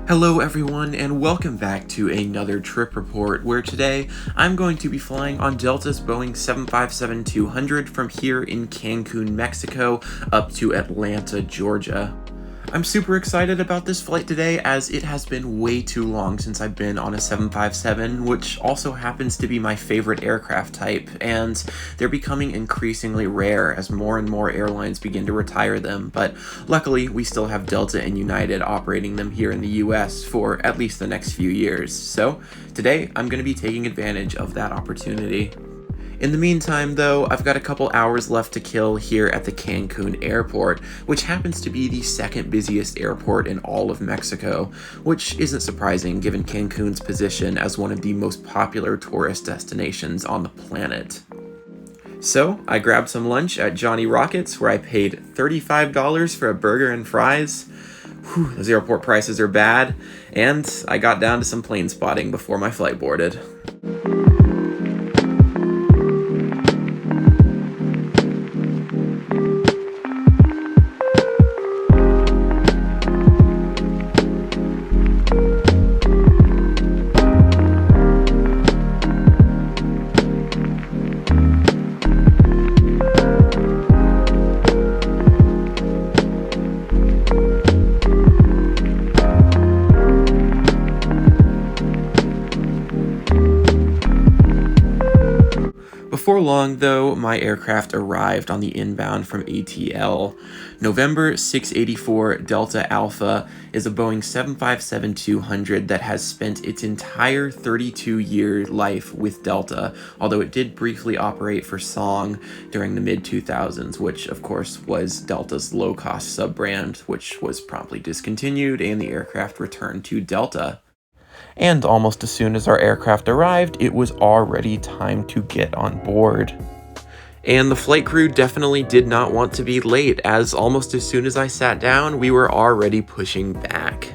Hello everyone and welcome back to another trip report where today I'm going to be flying on Delta's Boeing 757-200 from here in Cancun, Mexico up to Atlanta, Georgia. I'm super excited about this flight today as it has been way too long since I've been on a 757, which also happens to be my favorite aircraft type, and they're becoming increasingly rare as more and more airlines begin to retire them, but luckily we still have Delta and United operating them here in the US for at least the next few years, so today I'm going to be taking advantage of that opportunity. In the meantime, though, I've got a couple hours left to kill here at the Cancun airport, which happens to be the second busiest airport in all of Mexico, which isn't surprising given Cancun's position as one of the most popular tourist destinations on the planet. So, I grabbed some lunch at Johnny Rockets where I paid $35 for a burger and fries. Whew, those airport prices are bad, and I got down to some plane spotting before my flight boarded. Before long, though, my aircraft arrived on the inbound from ATL. November 684 Delta Alpha is a Boeing 757-200 that has spent its entire 32-year life with Delta, although it did briefly operate for Song during the mid-2000s, which, of course, was Delta's low-cost sub-brand, which was promptly discontinued and the aircraft returned to Delta. And almost as soon as our aircraft arrived, it was already time to get on board. And the flight crew definitely did not want to be late, as almost as soon as I sat down, we were already pushing back.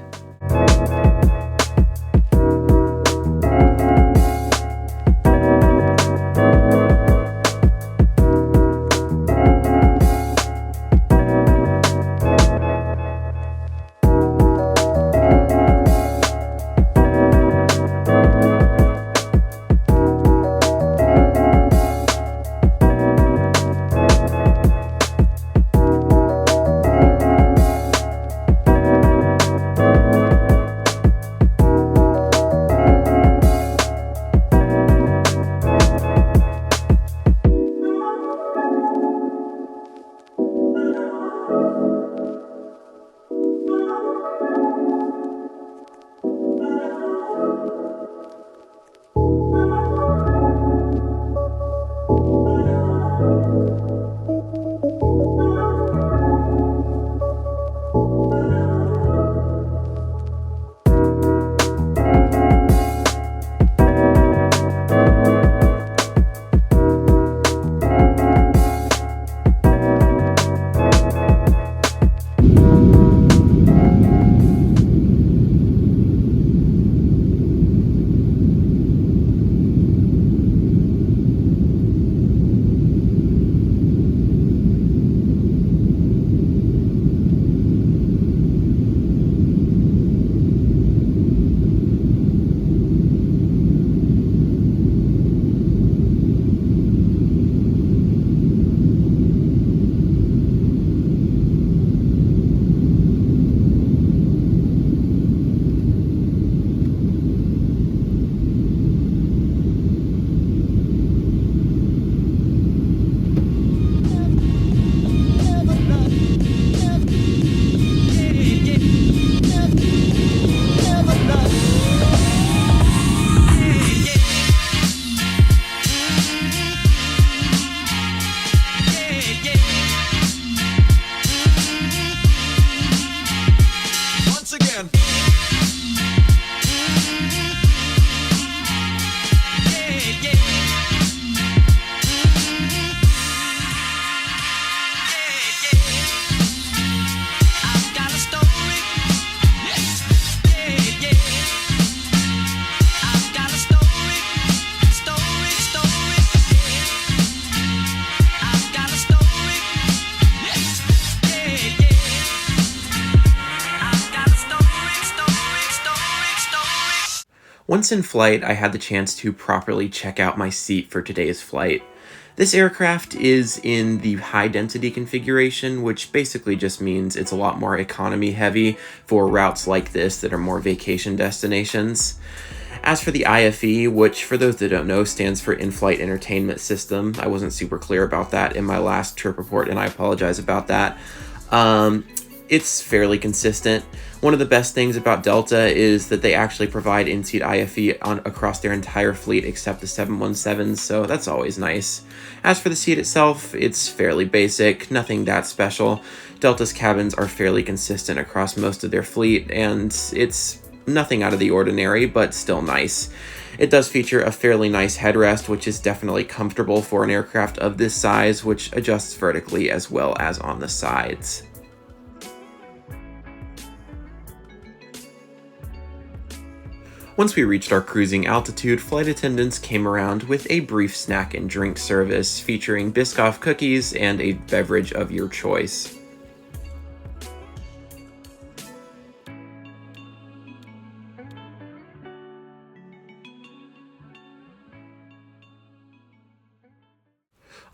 Once in flight, I had the chance to properly check out my seat for today's flight. This aircraft is in the high density configuration, which basically just means it's a lot more economy heavy for routes like this that are more vacation destinations. As for the IFE, which for those that don't know stands for In-Flight Entertainment System, I wasn't super clear about that in my last trip report and I apologize about that. It's fairly consistent. One of the best things about Delta is that they actually provide in-seat IFE across their entire fleet except the 717s, so that's always nice. As for the seat itself, it's fairly basic, nothing that special. Delta's cabins are fairly consistent across most of their fleet, and it's nothing out of the ordinary, but still nice. It does feature a fairly nice headrest, which is definitely comfortable for an aircraft of this size, which adjusts vertically as well as on the sides. Once we reached our cruising altitude, flight attendants came around with a brief snack and drink service featuring Biscoff cookies and a beverage of your choice.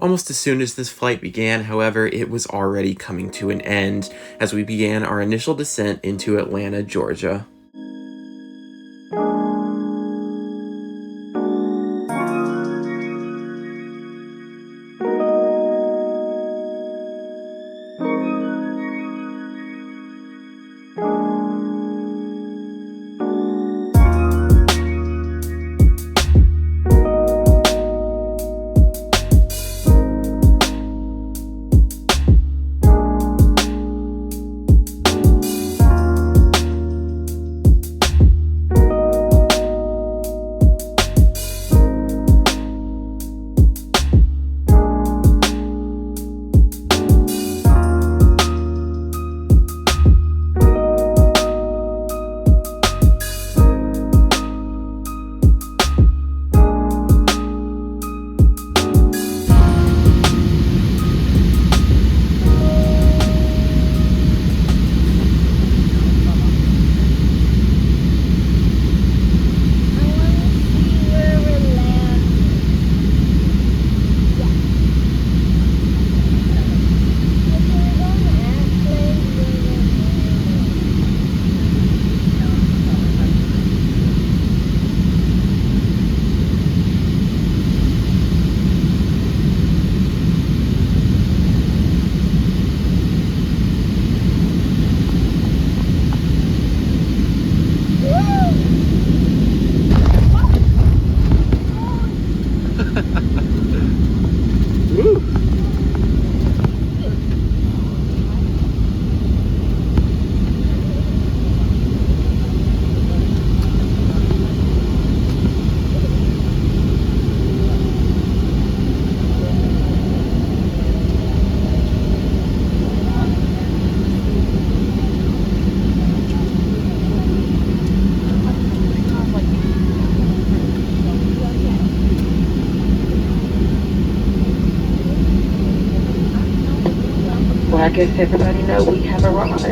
Almost as soon as this flight began, however, it was already coming to an end as we began our initial descent into Atlanta, Georgia. Well, I guess everybody know we have arrived.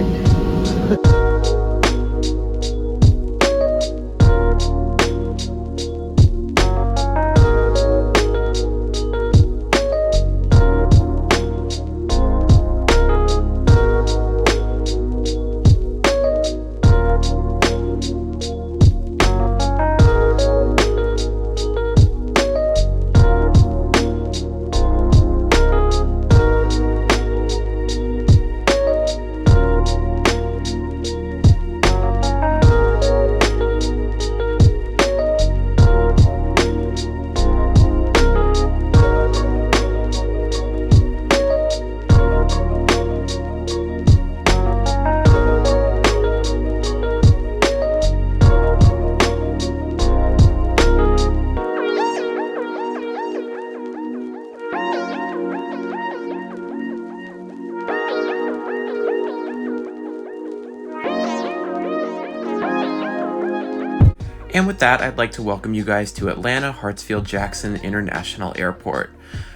And with that, I'd like to welcome you guys to Atlanta Hartsfield-Jackson International Airport.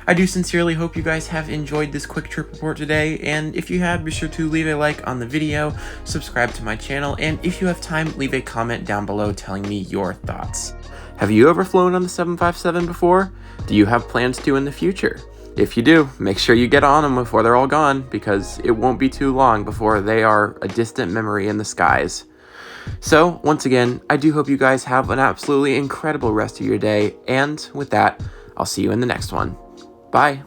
I do sincerely hope you guys have enjoyed this quick trip report today, and if you have, be sure to leave a like on the video, subscribe to my channel, and if you have time, leave a comment down below telling me your thoughts. Have you ever flown on the 757 before? Do you have plans to in the future? If you do, make sure you get on them before they're all gone, because it won't be too long before they are a distant memory in the skies. So, once again, I do hope you guys have an absolutely incredible rest of your day, and with that, I'll see you in the next one. Bye!